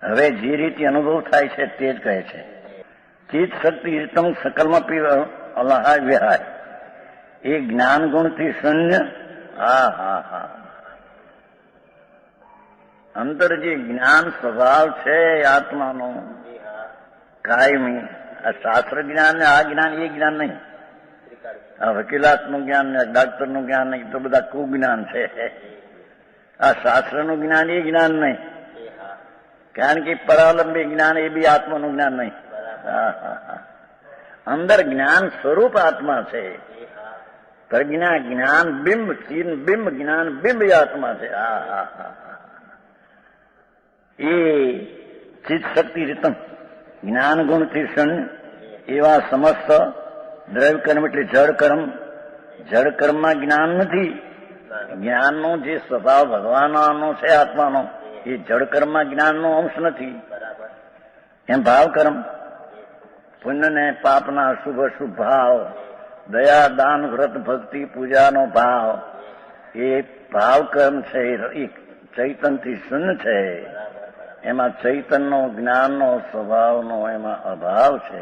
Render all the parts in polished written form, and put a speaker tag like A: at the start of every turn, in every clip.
A: હવે જે રીતે અનુભવ થાય છે તે જ કહે છે. ચિત્ત શક્તિ રીતમ સકલમપી અલહાય વિહાય. એ જ્ઞાન ગુણથી શૂન્ય. હા હા હા. અંદર જે જ્ઞાન સ્વભાવ છે આત્માનો કાયમી, આ શાસ્ત્ર જ્ઞાન ને આ જ્ઞાન એ જ્ઞાન નહીં. આ વકીલાતનું જ્ઞાન ને ડાક્ટરનું જ્ઞાન નહીં, તો બધા કુજ્ઞાન છે. આ શાસ્ત્રનું જ્ઞાન એ જ્ઞાન નહીં, કારણ કે પરાવલંબી જ્ઞાન એ બી આત્માનું જ્ઞાન નહીં. અંદર જ્ઞાન સ્વરૂપ આત્મા છે. પ્રજ્ઞા જ્ઞાન બિંબ, ચીન બિંબ જ્ઞાન બિંબ આત્મા છે. હા હા હા. એ ચિત્ત શક્તિ રીતમ જ્ઞાન ગુણથી શૂન્ય એવા સમસ્ત દ્રવ્ય કર્મ એટલે જળ કર્મ. જળ કર્મમાં જ્ઞાન નથી. જ્ઞાનનો જે સ્વભાવ ભગવાનનો છે આત્માનો, એ જળ કર્મમાં જ્ઞાનનો અંશ નથી. એમ ભાવ કર્મ, પુણ્ય ને પાપના શુભ અશુભ ભાવ, દયા દાન વ્રત ભક્તિ પૂજાનો ભાવ, એ ભાવ કર્મ છે. એ ચૈતનથી શૂન્ય છે. એમાં ચૈતનનો જ્ઞાનનો સ્વભાવનો એમાં અભાવ છે.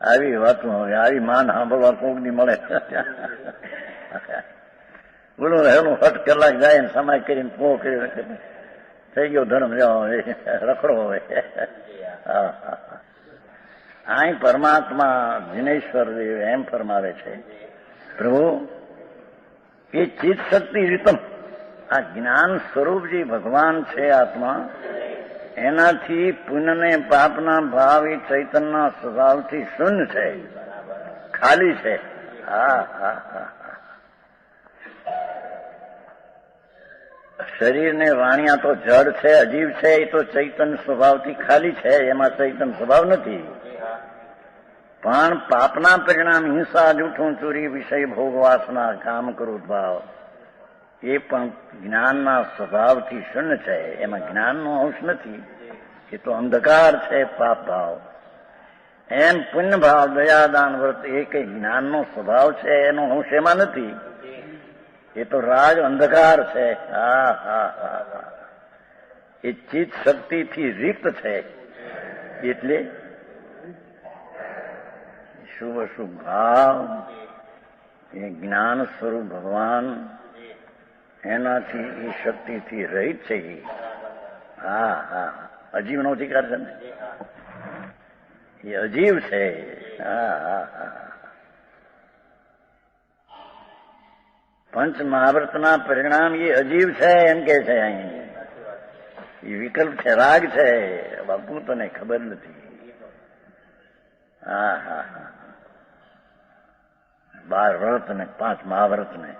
A: આવી વાતો હવે આવી માન સાંભળવા કોક ની મળે. બોલો એનું 8 કલાક જાય ને સમય કરીને પો કરી થઈ ગયો ધર્મ જાઓ રખડો હવે. અહીં પરમાત્મા જીનેશ્વર દેવ એમ ફરમાવે છે, પ્રભુ એ ચિત્ત શક્તિ રીતમ આ જ્ઞાન સ્વરૂપ જે ભગવાન છે આત્મા, એનાથી પુણ્ય ને પાપના ભાવ એ ચૈતનના સ્વભાવથી શૂન્ય છે, ખાલી છે. હા હા હા. શરીર ને વાણિયા તો જડ છે, અજીવ છે, એ તો ચૈતન સ્વભાવથી ખાલી છે, એમાં ચૈતન સ્વભાવ નથી. પણ પાપના પરિણામ હિંસા, જૂઠું, ચોરી, વિષય ભોગ, વાસના, કામ, ક્રોધ ભાવ એ પણ જ્ઞાનના સ્વભાવથી શૂન્ય છે. એમાં જ્ઞાનનો અંશ નથી. એ તો અંધકાર છે પાપ ભાવ. એમ પુણ્ય ભાવ, દયા દાન વ્રત એ કઈ જ્ઞાનનો સ્વભાવ છે, એનો અંશ એમાં નથી. એ તો રાજ અંધકાર છે. હા હા હા. એ ચિત્ત શક્તિથી રિક્ત છે. એટલે શુભ અશુભ ભાવ એ જ્ઞાન સ્વરૂપ ભગવાન એનાથી એ શક્તિથી રહિત છે. હા હા. અજીવનો અધિકાર છે ને, એ અજીવ છે. હા હા હા. પંચ મહાવ્રતના પરિણામ એ અજીવ છે એમ કે છે. અહીં એ વિકલ્પ છે, રાગ છે. બાપુ તને ખબર નથી. હા હા હા. 12 વ્રત ને 5 મહાવ્રત ને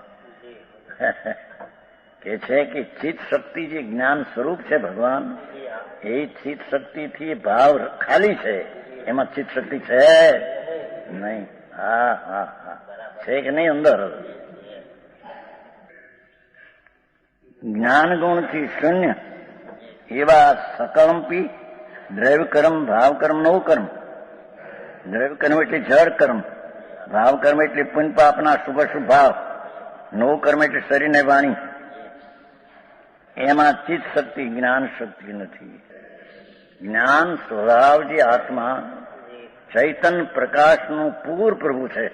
A: કે છે કે ચિત્ત શક્તિ જે જ્ઞાન સ્વરૂપ છે ભગવાન, એ ચિત્ત શક્તિથી ભાવ ખાલી છે. એમાં ચિત્ત શક્તિ છે નહીં. હા હા હા. છે કે નહીં અંદર? જ્ઞાન ગુણથી શૂન્ય એવા સકળંપી દ્રવ્ય કર્મ, ભાવ કર્મ, નવ કર્મ. દ્રવ્ય કર્મ એટલે જળ કર્મ, ભાવ કર્મ એટલે પુણ્ય પાપના શુભ અશુભ ભાવ, નવ કર્મ એટલે શરીર ને વાણી. એમાં ચિત્ત શક્તિ, જ્ઞાન શક્તિ નથી. જ્ઞાન સ્વભાવ જે આત્મા ચૈતન પ્રકાશનું પૂર પ્રભુ છે.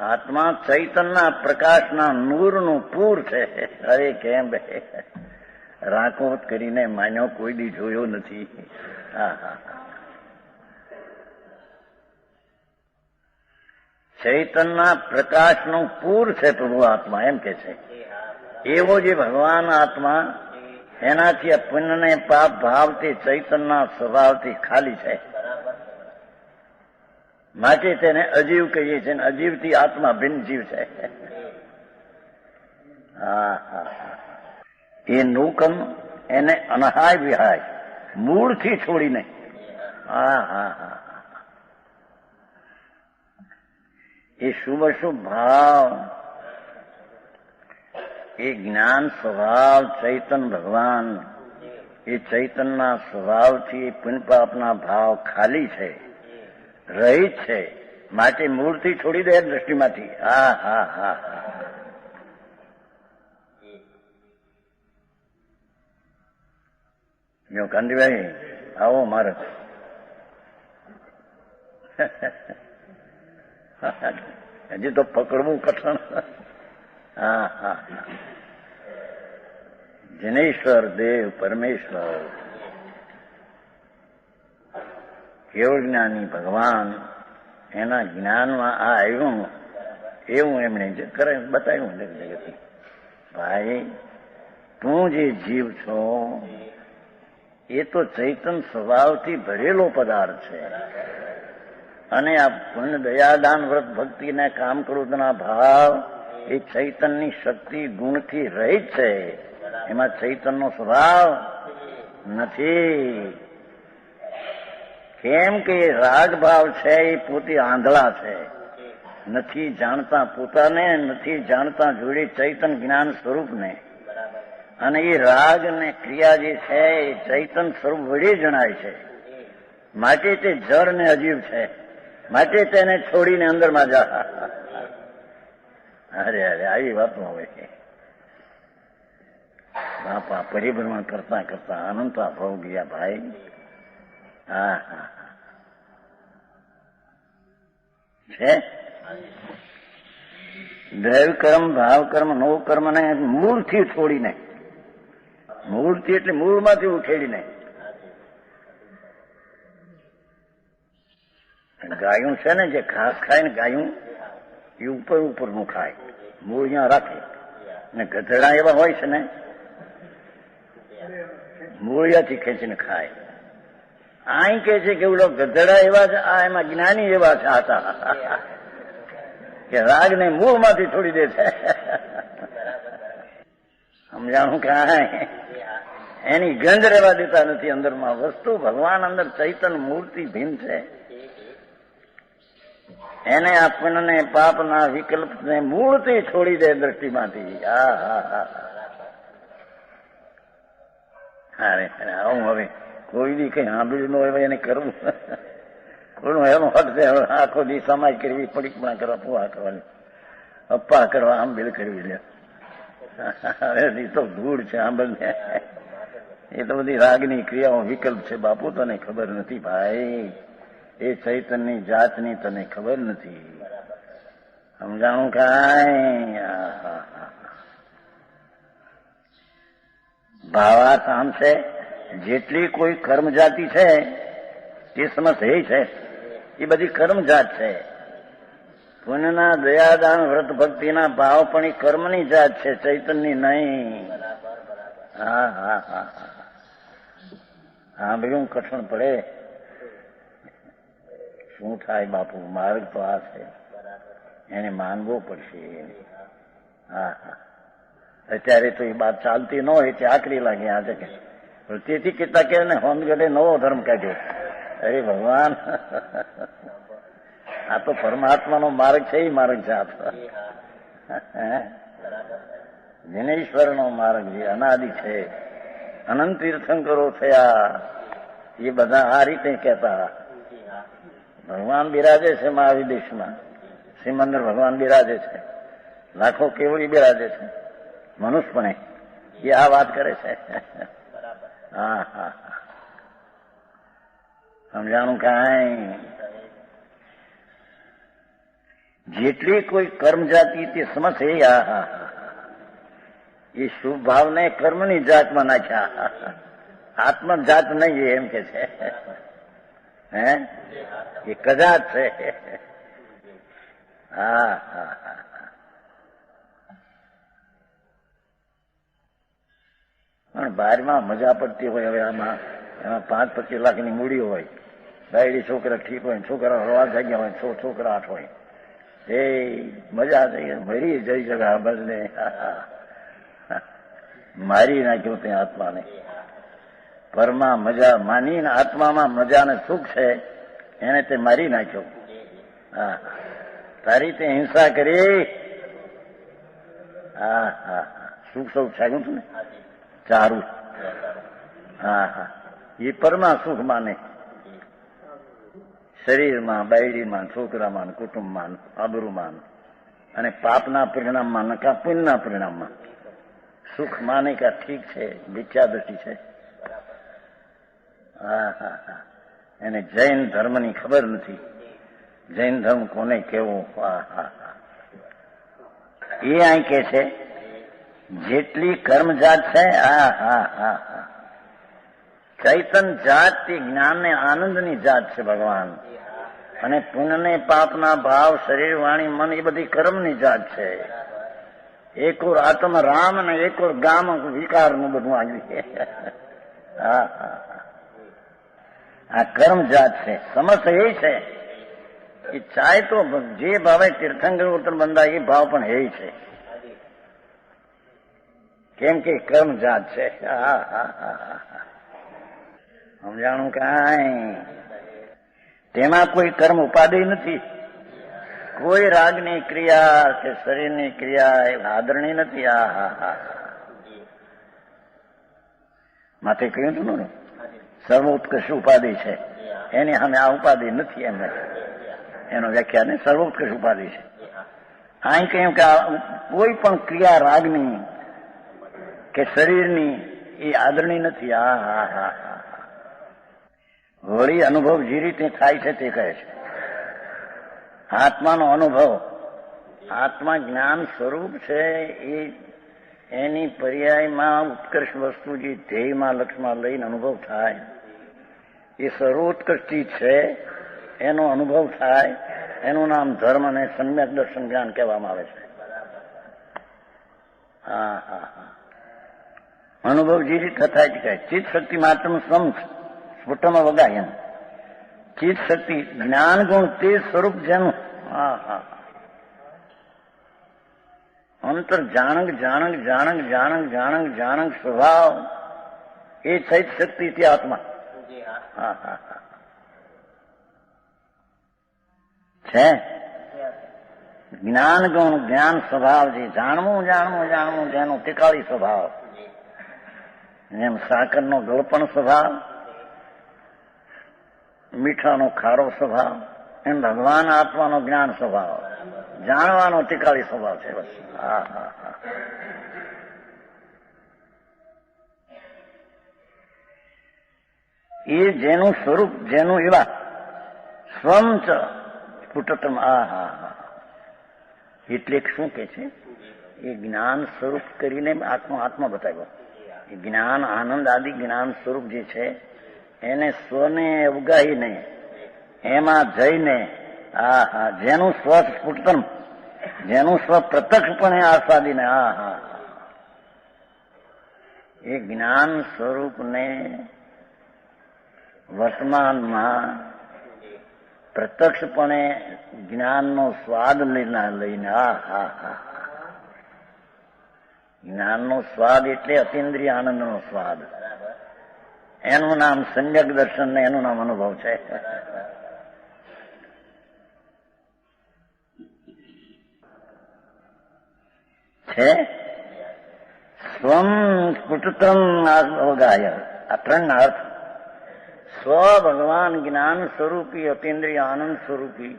A: આત્મા ચૈતનના પ્રકાશના નૂરનું પૂર છે. અરે કેમ રાકોત કરીને માન્યો કોઈ દી જોયો નથી. હા હા. ચૈતનના પ્રકાશનું પૂર છે પ્રભુ આત્મા, એમ કે છે. એવો જે ભગવાન આત્મા એનાથી આ પુણ્ય ને પાપ ભાવથી ચૈતનના સ્વભાવથી ખાલી છે. માટે તેને અજીવ કહીએ છીએ. અજીવથી આત્મા ભિન્ન જીવ છે. હા હા. એ નૂકમ એને અનહાય વિહાય, મૂળથી છોડીને. હા હા હા. એ શુભ અશુભ ભાવ એ જ્ઞાન સ્વભાવ ચૈતન ભગવાન, એ ચૈતનના સ્વભાવથી પુણ્ય પાપના ભાવ ખાલી છે, રહિત છે. માટે મૂળથી છોડી દે દ્રષ્ટિમાંથી. હા હા હા હા. જો કાંતિભાઈ આવો મારે હજી તો પકડવું કઠણ. હા હા, જનેશ્વર દેવ પરમેશ્વર કેવળ જ્ઞાની ભગવાન, એના જ્ઞાનમાં આ આવ્યું એવું એમણે કરે બતાવ્યું જગત. ભાઈ તું જે જીવ છો એ તો ચૈતન સ્વભાવથી ભરેલો પદાર્થ છે, અને આ પુણ્ય દયાદાન વ્રત ભક્તિને કામ ક્રોધના ભાવ એ ચૈતનની શક્તિ ગુણથી રહિત છે. એમાં ચૈતનનો સ્વભાવ નથી. કેમ કે રાગ ભાવ છે એ પોતે આંધળા છે, નથી જાણતા પોતાને, નથી જાણતા જોડે ચૈતન જ્ઞાન સ્વરૂપને. અને એ રાગ ને ક્રિયા જે છે એ ચૈતન સ્વરૂપ વડે જણાય છે. માટે તે જળ ને અજીવ છે, માટે તેને છોડીને અંદરમાં જા. અરે અરે આવી વાતો હોય. બાપા પરિભ્રમણ કરતા કરતા અનંત ભાવ ગયા ભાઈ. હા હા છે દ્રવ્ય કર્મ ભાવ કર્મ નો કર્મ ને મૂળથી છોડીને, મૂળથી એટલે મૂળમાંથી ઉખેડીને. ગાયું છે ને જે ઘાસ ખાય ને ગાયું એ ઉપર ઉપરનું ખાય, મૂળ અહીંયા રાખે. ને ગધેડા એવા હોય છે ને મૂળિયાથી ખેંચીને ખાય. અહીં કે છે કે ઓલો ગધેડા એવા છે, આ એમાં જ્ઞાની એવા છે હતા કે રાગને મૂળમાંથી છોડી દે છે. સમજાણું કાંઈ એની ગંધ રહેવા દેતા નથી અંદરમાં. વસ્તુ ભગવાન અંદર ચૈતન મૂર્તિ ભીમ છે. એને આપણને પાપના વિકલ્પને મૂળથી છોડી દે દ્રષ્ટિમાંથી. હા હા હા અરે આવું હવે કોઈ દી કઈ સાંભળ્યું ન હોય એને કરવું. કોઈનું એનો હક છે આખો દી સમાજ કરવી, પડીકપણા કરવા, પુઆ કરવાની, અપ્પા કરવા, આંબેલ કરવી લે. એ તો ધૂળ છે આંબલને. એ તો બધી રાગની ક્રિયાઓ વિકલ્પ છે. બાપુ તને ખબર નથી ભાઈ, એ ચૈતનની જાતની તને ખબર નથી. સમજાણું કાંઈ? ભાવાર્થ આમ છે, જેટલી કોઈ કર્મ જાતિ છે તે સમજ એ છે, એ બધી કર્મ જાત છે. પુણ્યના દયાદાન વ્રત ભક્તિના ભાવ પણ એ કર્મની જાત છે, ચૈતનની નહીં. હા હા હા હા ભાઈ હું કઠણ પડે. શું થાય બાપુ, માર્ગ તો આ છે, એને માનવો પડશે. હા હા અત્યારે તો એ વાત ચાલતી ન હોય તે આકરી લાગે આજે કે. તેથી કેટલા કે ને હોમગઢે નવો ધર્મ કાઢ્યો. અરે ભગવાન, આ તો પરમાત્માનો માર્ગ છે. એ માર્ગ છે આ તો જનેશ્વરનો માર્ગ જે અનાદિ છે. અનંત તીર્થંકરો થયા એ બધા આ રીતે કહેતા. ભગવાન બિરાજે છે મહાવિદેશમાં, શ્રીમંદર ભગવાન બિરાજે છે, લાખો કેવડી બિરાજે છે. મનુષ્યપણે એ આ વાત કરે છે. હા હા સમજાણું કાંઈ? જેટલી કોઈ કર્મ જાતિ તે સમજ એ. હા હા એ શુભ ભાવને કર્મની જાતમાં નાખ્યા. આત્મજાત નહીં એમ કે છે. હે એ કદાચ છે. હા હા હા પણ બહારમાં મજા પડતી હોય. હવે આમાં એમાં 5-25 લાખની મૂડી હોય, બાયડી છોકરા ઠીક હોય, છોકરા હળવા જાગ્યા હોય, છોકરા 8 હોય, એ મજા થઈ મરી જઈ જગા બદલે મારી નાખ્યો તે આત્માને. પરમાં મજા માનીને આત્મામાં મજાને સુખ છે એને તે મારી નાખ્યો. હા તારી તે હિંસા કરી. હા હા સુખ સૌ છાગ્યું હતું ને ચારું. હા હા એ પરમાં સુખ માને, શરીરમાં, બાયડીમાં, છોકરામાં, કુટુંબમાં, આબરૂમાં, અને પાપના પરિણામમાં નકા પુણ્યના પરિણામમાં સુખ માને કે ઠીક છે, મિથ્યા દ્રષ્ટિ છે. હા હા હા, એને જૈન ધર્મની ખબર નથી. જૈન ધર્મ કોને કેવો? હા હા હા. એ અહીં કે છે જેટલી કર્મજાત છે, હા હા હા હા, ચૈતન જાત એ જ્ઞાન ને આનંદની જાત છે ભગવાન. અને પુણ્ય ને પાપના ભાવ, શરીર, વાણી, મન એ બધી કર્મની જાત છે. એક ઓર આત્મ રામ ને એક ઓર ગામ વિકારનું બધું આવ્યું. હા હા, આ કર્મ જાત છે. સમસ્ત એ છે કે ચાહે તો જે ભાવે તીર્થંકર ઉત્તર બંધા એ ભાવ પણ એ છે, કેમ કે કર્મ જાત છે. હા હા હા, સમજાણું કાંઈ? તેમાં કોઈ કર્મ ઉપાધિ નથી, કોઈ રાગની ક્રિયા કે શરીરની ક્રિયા એ આદરણી નથી. હા હા હા, માથે કહ્યું હતું ને સર્વોત્કૃષ્ટ ઉપાધિ છે, એની સામે આ ઉપાધિ નથી. એમને એનો વ્યાખ્યા ને સર્વોત્કૃષ્ટ ઉપાધિ છે. અહીં કહ્યું કે કોઈ પણ ક્રિયા રાગની કે શરીરની એ આદરણી નથી. હા હા હા હા, વળી અનુભવ જે રીતે થાય છે તે કહે છે. આત્માનો અનુભવ, આત્મા જ્ઞાન સ્વરૂપ છે. એની પર્યાયમાં ઉત્કર્ષ વસ્તુ જે ધ્યેયમાં લક્ષમાં લઈને અનુભવ થાય એ સર્વોત્કૃષ્ટી છે. એનો અનુભવ થાય, એનું નામ ધર્મ અને સમ્યક દર્શન જ્ઞાન કહેવામાં આવે છે. હા હા હા, અનુભવ જે રીતે થાય છે. ચિત્ત શક્તિ માત્રનું સ્ફુટમાં વગાય એમ. ચિત્ત શક્તિ જ્ઞાન ગુણ તે સ્વરૂપ જેનું, હા હા, અંતર જાણંગ જાણંગ જાણંગ જાણંગ જાણંગ જાણંગ સ્વભાવ એ ચૈત શક્તિ તે આત્મા. હા હા હા, છે જ્ઞાન ગુણ જ્ઞાન સ્વભાવ જે જાણવું જાણવું જાણવું જેનો તિકાળી સ્વભાવ, જેમ સાકરનો ગળપણ સ્વભાવ, મીઠાનો ખારો સ્વભાવ, એમ ભગવાન આત્માનો જ્ઞાન સ્વભાવ, જાણવાનો તિકાળી સ્વભાવ છે. બસ. હા હા હા, એ જેનું સ્વરૂપ જેનું એવા સ્વમ ચ સ્ફુટતમ. આ હા હા, એટલે શું કે છે? એ જ્ઞાન સ્વરૂપ કરીને આત્મા બતાવ્યો. એ જ્ઞાન આનંદ આદિ જ્ઞાન સ્વરૂપ જે છે એને સ્વને અવગાહીને એમાં જઈને, હા હા, જેનું સ્વ સ્ફુટતમ, જેનું સ્વ પ્રત્યક્ષપણે આસ્વાદીને, હા હા, એ જ્ઞાન સ્વરૂપને વર્તમાનમાં પ્રત્યક્ષપણે જ્ઞાનનો સ્વાદ લઈને, હા હા હા, જ્ઞાનનો સ્વાદ એટલે અતિન્દ્રિય આનંદનો સ્વાદ. એનું નામ સમ્યક દર્શન ને એનું નામ અનુભવ છે. છે સ્વમ સ્ફુટતમ અવગાહ્ય. આ ત્રણ અર્થ. સ્વ ભગવાન જ્ઞાન સ્વરૂપી અતિન્દ્રિય આનંદ સ્વરૂપી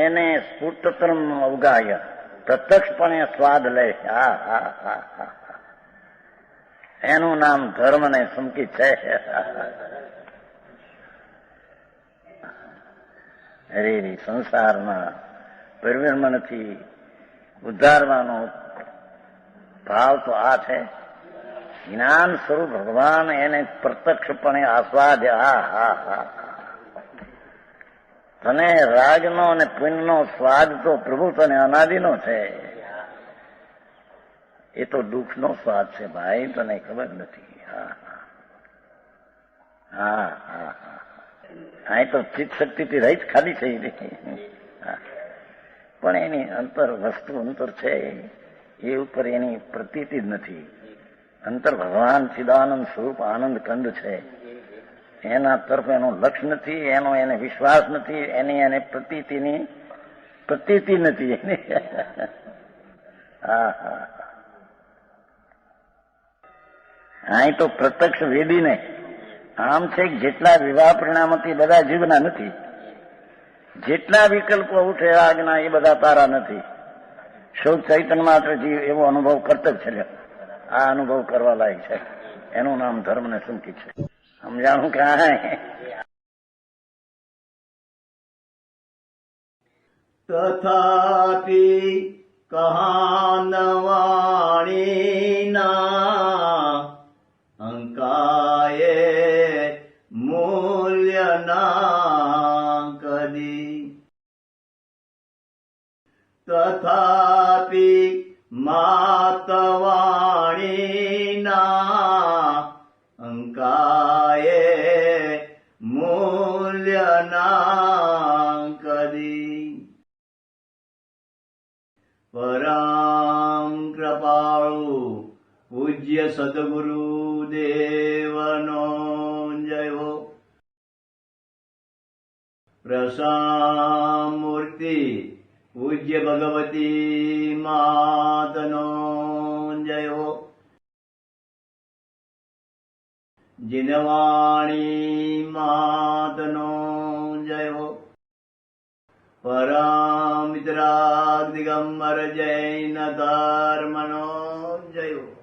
A: એને સ્ફુટતમ અવગાહ્ય, પ્રત્યક્ષપણે સ્વાદ લે. હા હા હા હા, એનું નામ ધર્મ ને સંકિત છે. અરે સંસારમાં પરિવર્તનથી ઉદ્ધારવાનો ભાવ તો આ છે. જ્ઞાન સ્વરૂપ ભગવાન એને પ્રત્યક્ષપણે આસ્વાદ્ય. હા હા હા, તને રાગનો અને પુણ્યનો સ્વાદ તો પ્રભુ તને અનાદિનો છે. એ તો દુઃખનો સ્વાદ છે ભાઈ, તને ખબર નથી. હા હા હા હા, અહીં તો ચિત્ત શક્તિથી રહિત ખાલી થઈ રહી, પણ એની અંતર વસ્તુ અંતર છે એ ઉપર એની પ્રતીતિ જ નથી. અંતર ભગવાન ચિદાનંદ સ્વરૂપ આનંદ કંદ છે. એના તરફ એનો લક્ષ નથી, એનો એને વિશ્વાસ નથી, એની એને પ્રતીતિ નથી એની. હા હા, અહીં તો પ્રત્યક્ષ વેદીને આમ છે કે જેટલા વિવાહ પરિણામથી બધા જીવના નથી, જેટલા વિકલ્પો ઉઠે આજ્ઞા એ બધા તારા નથી. શુદ્ધ ચૈતન્ય માત્ર જીવ એવો અનુભવ કરતો જ છે. આ અનુભવ કરવા લાયક છે. એનું નામ ધર્મ ને સંકિત છે. समझाऊं कहाँ है।
B: तथापि कहानवाणीना अंकाये मूल्यना कदी। तथापि मातवाणीना अंकाये मूल्यना कदी। परम कृपाळु पूज्य सद्गुरु देवनो जय हो। प्रसामूर्ति पूज्य भगवती मातनो जय हो। जिनवाणी मातनो जय हो। परमित्रा दिगंबर जैन धर्मनो जय हो।